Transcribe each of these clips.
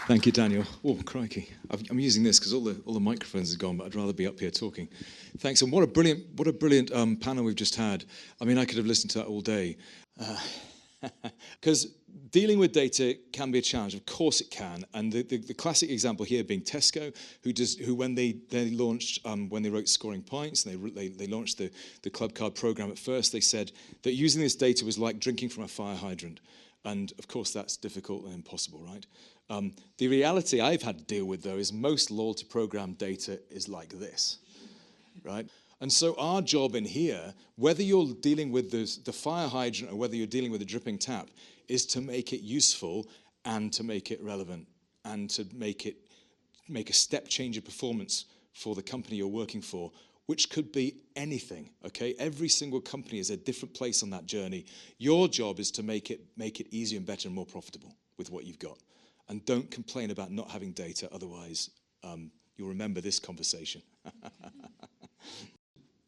Thank you, Daniel. Oh, crikey! I'm using this because all the microphones are gone, but I'd rather be up here talking. Thanks, and what a brilliant panel we've just had. I mean, I could have listened to that all day. Because dealing with data can be a challenge. Of course it can. And the classic example here being Tesco, who when they launched, when they wrote Scoring Points, and they launched the Club Card program at first, they said that using this data was like drinking from a fire hydrant. And of course that's difficult and impossible, right? The reality I've had to deal with, though, is most loyalty program data is like this, right? And so our job in here, whether you're dealing with the fire hydrant or whether you're dealing with a dripping tap, is to make it useful and to make it relevant and to make a step change of performance for the company you're working for, which could be anything, okay? Every single company is a different place on that journey. Your job is to make it easier and better and more profitable with what you've got. And don't complain about not having data, otherwise you'll remember this conversation.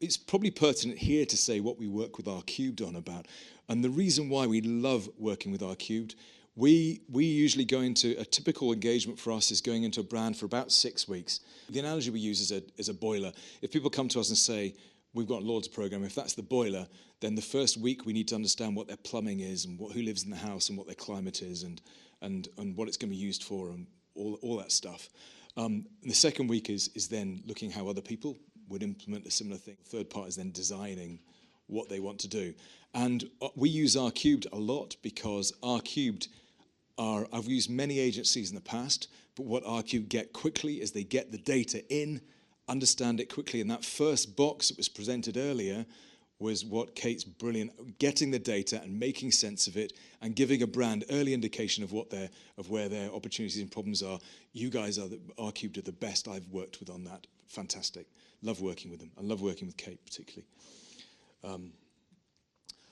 It's probably pertinent here to say what we work with R-cubed on about. And the reason why we love working with R-cubed, we usually go into a typical engagement for us is going into a brand for about 6 weeks. The analogy we use is a boiler. If people come to us and say, we've got a loyalty program, if that's the boiler, then the first week we need to understand what their plumbing is and who lives in the house and what their climate is and what it's going to be used for and all that stuff. The second week is then looking how other people would implement a similar thing. Third part is then designing what they want to do. And we use R-cubed a lot because R-cubed I've used many agencies in the past, but what R-cubed get quickly is they get the data in, understand it quickly, and that first box that was presented earlier was what Kate's brilliant, getting the data and making sense of it and giving a brand early indication of where their opportunities and problems are. You guys are R-cubed are the best I've worked with on that. Fantastic. Love working with them. I love working with Kate particularly.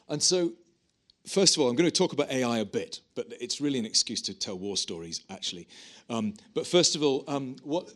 And so, first of all, I'm going to talk about AI a bit, but it's really an excuse to tell war stories, actually. But first of all, what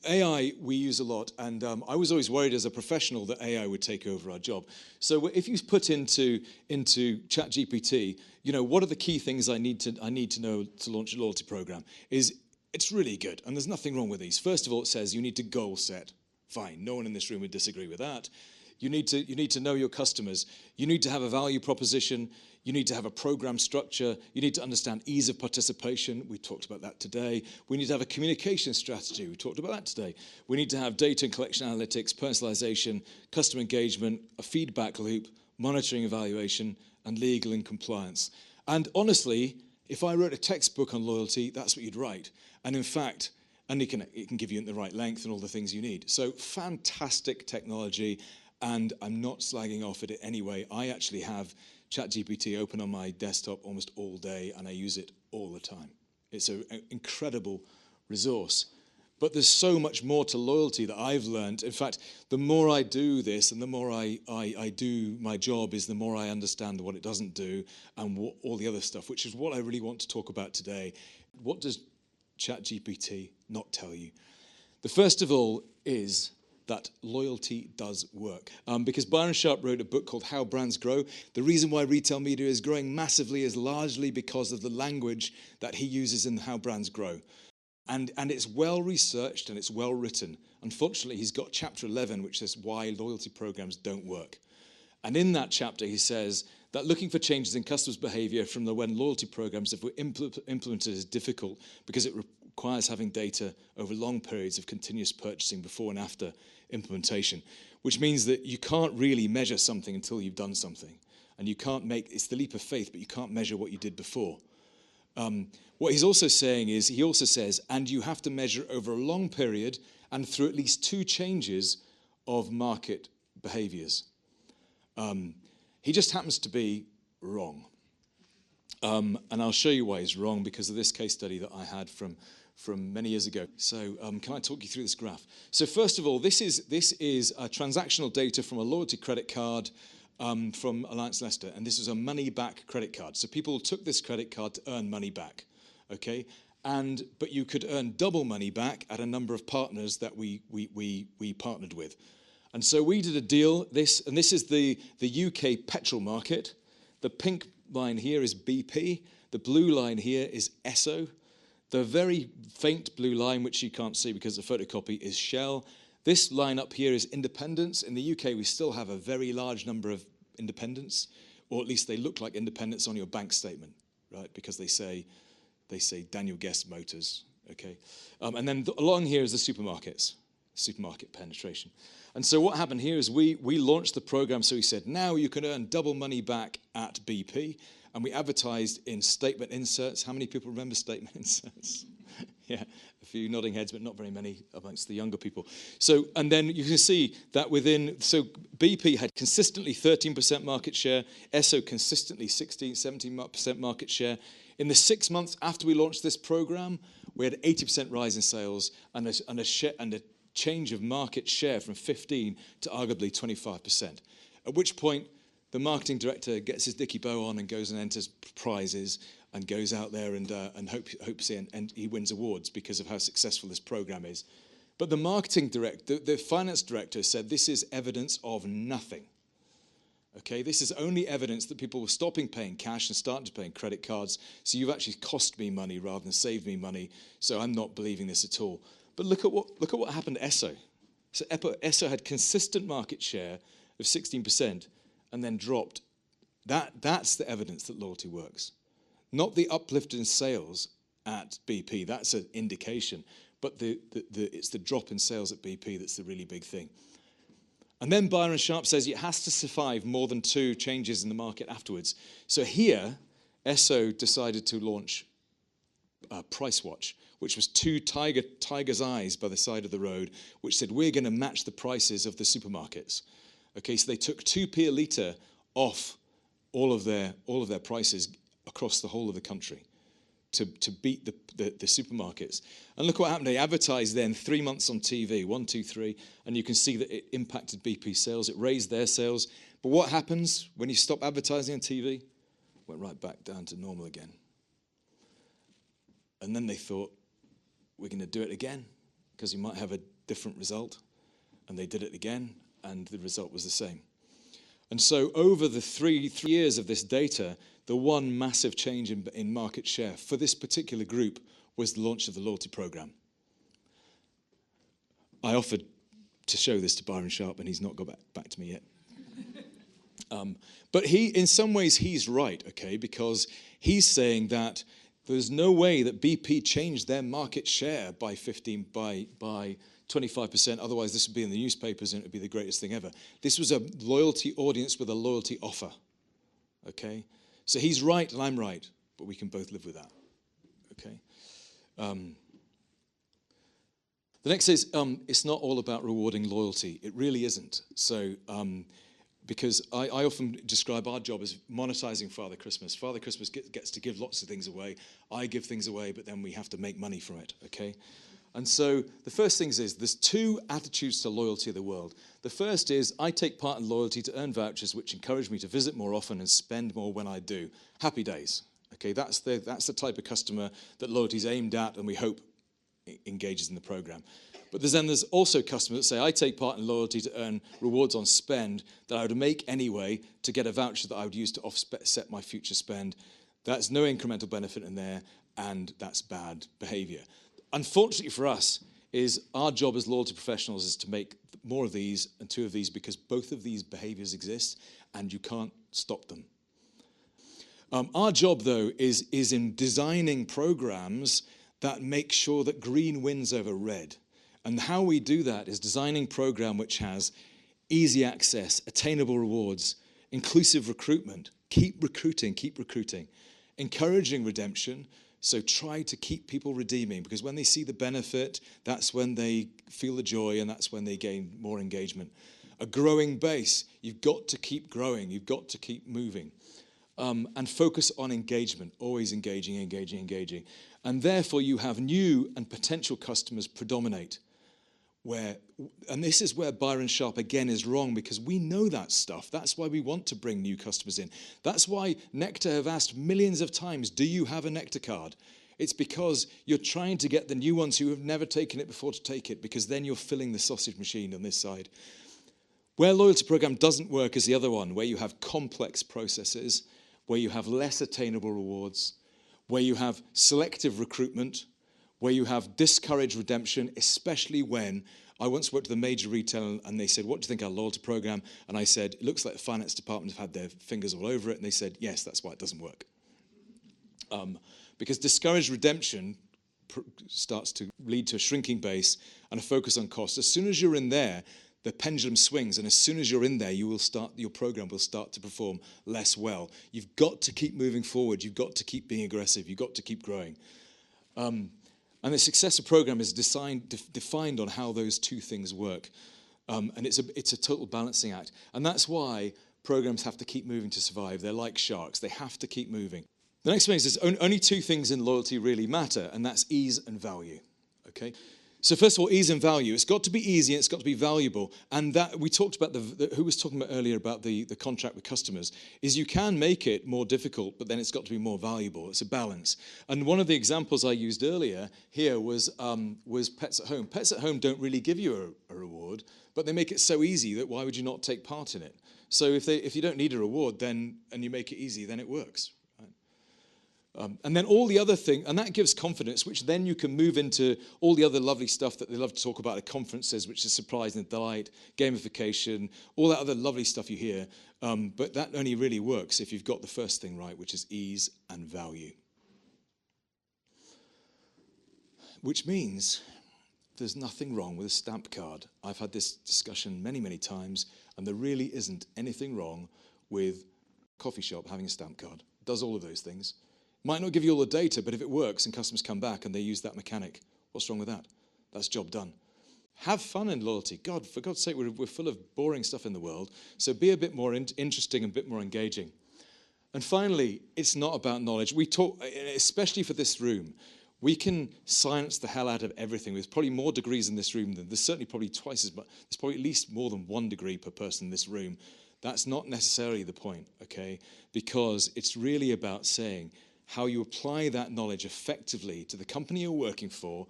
AI we use a lot, and I was always worried as a professional that AI would take over our job. So if you put into ChatGPT, what are the key things I need to know to launch a loyalty program? It's really good, and there's nothing wrong with these. First of all, it says you need to goal set. Fine, no one in this room would disagree with that. You need to know your customers. You need to have a value proposition. You need to have a program structure. You need to understand ease of participation. We talked about that today. We need to have a communication strategy. We talked about that today. We need to have data and collection analytics, personalization, customer engagement, a feedback loop, monitoring evaluation, and legal and compliance. And honestly, if I wrote a textbook on loyalty, that's what you'd write. And in fact, it can give you the right length and all the things you need. So fantastic technology. And I'm not slagging off at it anyway. I actually have ChatGPT open on my desktop almost all day, and I use it all the time. It's an incredible resource. But there's so much more to loyalty that I've learned. In fact, the more I do this and the more I do my job is the more I understand what it doesn't do and all the other stuff, which is what I really want to talk about today. What does ChatGPT not tell you? The first of all is that loyalty does work. Because Byron Sharp wrote a book called How Brands Grow. The reason why retail media is growing massively is largely because of the language that he uses in How Brands Grow. And it's well researched and it's well written. Unfortunately, he's got chapter 11, which says why loyalty programs don't work. And in that chapter, he says that looking for changes in customers' behavior from when loyalty programs were implemented is difficult because it requires having data over long periods of continuous purchasing before and after implementation, which means that you can't really measure something until you've done something. And you can't it's the leap of faith, but you can't measure what you did before. What he's also saying is, he also says, and you have to measure over a long period and through at least 2 changes of market behaviors. He just happens to be wrong. And I'll show you why he's wrong because of this case study that I had from many years ago. So can I talk you through this graph? So first of all, this is transactional data from a loyalty credit card from Alliance Leicester, and this is a money-back credit card. So people took this credit card to earn money back, okay? But you could earn double money back at a number of partners that we partnered with. And so we did a deal, and this is the UK petrol market. The pink line here is BP. The blue line here is Esso. The very faint blue line, which you can't see because of the photocopy, is Shell. This line up here is independents. In the UK, we still have a very large number of independents, or at least they look like independents on your bank statement, right? Because they say Daniel Guest Motors, okay? And then along here is the supermarkets, supermarket penetration. And so what happened here is we launched the program, so we said, now you can earn double money back at BP. And we advertised in statement inserts. How many people remember statement inserts? Yeah, a few nodding heads, but not very many amongst the younger people. So, and then you can see that so BP had consistently 13% market share, Esso consistently 16, 17% market share. In the 6 months after we launched this program, we had 80% rise in sales and a change of market share from 15 to arguably 25%. At which point, the marketing director gets his dicky bow on and goes and enters prizes and goes out there and hopes he wins awards because of how successful this program is. But the marketing director, the finance director said, this is evidence of nothing. Okay, this is only evidence that people were stopping paying cash and starting to pay credit cards. So you've actually cost me money rather than saved me money. So I'm not believing this at all. But look at what happened to Esso. So Esso had consistent market share of 16%. And then dropped. That's the evidence that loyalty works. Not the uplift in sales at BP, that's an indication, but it's the drop in sales at BP that's the really big thing. And then Byron Sharp says it has to survive more than 2 changes in the market afterwards. So here, Esso decided to launch Price Watch, which was 2 tiger's eyes by the side of the road, which said, we're going to match the prices of the supermarkets. Okay, so they took 2p a litre off all of their prices across the whole of the country to beat the supermarkets. And look what happened. They advertised then 3 months on TV, 1, 2, 3, and you can see that it impacted BP sales. It raised their sales. But what happens when you stop advertising on TV? Went right back down to normal again. And then they thought, we're going to do it again because you might have a different result. And they did it again. And the result was the same. And so over the 3 years of this data, the one massive change in market share for this particular group was the launch of the loyalty program. I offered to show this to Byron Sharp, and he's not got back to me yet. But in some ways, he's right, okay, because he's saying that there's no way that BP changed their market share by 25%, otherwise this would be in the newspapers and it would be the greatest thing ever. This was a loyalty audience with a loyalty offer, okay? So he's right and I'm right, but we can both live with that, okay? The next is, it's not all about rewarding loyalty. It really isn't. So, because I often describe our job as monetizing Father Christmas. Father Christmas gets to give lots of things away. I give things away, but then we have to make money from it, okay? And so the first thing is there's 2 attitudes to loyalty of the world. The first is I take part in loyalty to earn vouchers which encourage me to visit more often and spend more when I do. Happy days. Okay, that's the type of customer that loyalty is aimed at and we hope engages in the program. But there's also customers that say I take part in loyalty to earn rewards on spend that I would make anyway to get a voucher that I would use to offset my future spend. That's no incremental benefit in there and that's bad behavior. Unfortunately for us, is our job as loyalty professionals is to make more of these and 2 of these because both of these behaviors exist and you can't stop them. Our job, though, is in designing programs that make sure that green wins over red. And how we do that is designing a program which has easy access, attainable rewards, inclusive recruitment, keep recruiting, encouraging redemption. So try to keep people redeeming because when they see the benefit, that's when they feel the joy and that's when they gain more engagement. A growing base, you've got to keep growing, you've got to keep moving. And focus on engagement, always engaging. And therefore you have new and potential customers predominate. And this is where Byron Sharp again is wrong because we know that stuff. That's why we want to bring new customers in. That's why Nectar have asked millions of times, do you have a Nectar card? It's because you're trying to get the new ones who have never taken it before to take it because then you're filling the sausage machine on this side. Where loyalty program doesn't work is the other one, where you have complex processes, where you have less attainable rewards, where you have selective recruitment, where you have discouraged redemption, especially when I once worked with a major retailer and they said, what do you think of our loyalty program? And I said, it looks like the finance department have had their fingers all over it. And they said, yes, that's why it doesn't work. Because discouraged redemption starts to lead to a shrinking base and a focus on cost. As soon as you're in there, the pendulum swings, and as soon as you're in there, your program will start to perform less well. You've got to keep moving forward. You've got to keep being aggressive. You've got to keep growing. And the success of program is defined on how those two things work. And it's a total balancing act. And that's why programs have to keep moving to survive. They're like sharks. They have to keep moving. The next one is there's only two things in loyalty really matter, and that's ease and value. Okay? So first of all, ease and value. It's got to be easy and it's got to be valuable. And that we talked about, who was talking about earlier about the contract with customers, is you can make it more difficult, but then it's got to be more valuable. It's a balance. And one of the examples I used earlier here was Pets at Home. Pets at Home don't really give you a reward, but they make it so easy that why would you not take part in it? So if you don't need a reward and you make it easy, then it works. And then all the other thing, and that gives confidence, which then you can move into all the other lovely stuff that they love to talk about at conferences, which is surprise and delight, gamification, all that other lovely stuff you hear. But that only really works if you've got the first thing right, which is ease and value. Which means there's nothing wrong with a stamp card. I've had this discussion many, many times, and there really isn't anything wrong with a coffee shop having a stamp card. It does all of those things. Might not give you all the data, but if it works and customers come back and they use that mechanic, what's wrong with that? That's job done. Have fun in loyalty. God, for God's sake, we're full of boring stuff in the world, so be a bit more interesting and a bit more engaging. And finally, it's not about knowledge. We talk, especially for this room, we can science the hell out of everything. There's probably more degrees in this room than there's certainly probably twice as much. There's probably at least more than 1 degree per person in this room. That's not necessarily the point, okay? Because it's really about saying how you apply that knowledge effectively to the company you're working for,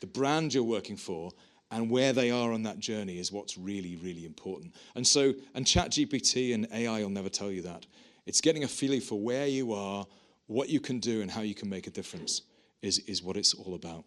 the brand you're working for, and where they are on that journey is what's really, really important. And ChatGPT and AI will never tell you that. It's getting a feeling for where you are, what you can do, and how you can make a difference is what it's all about.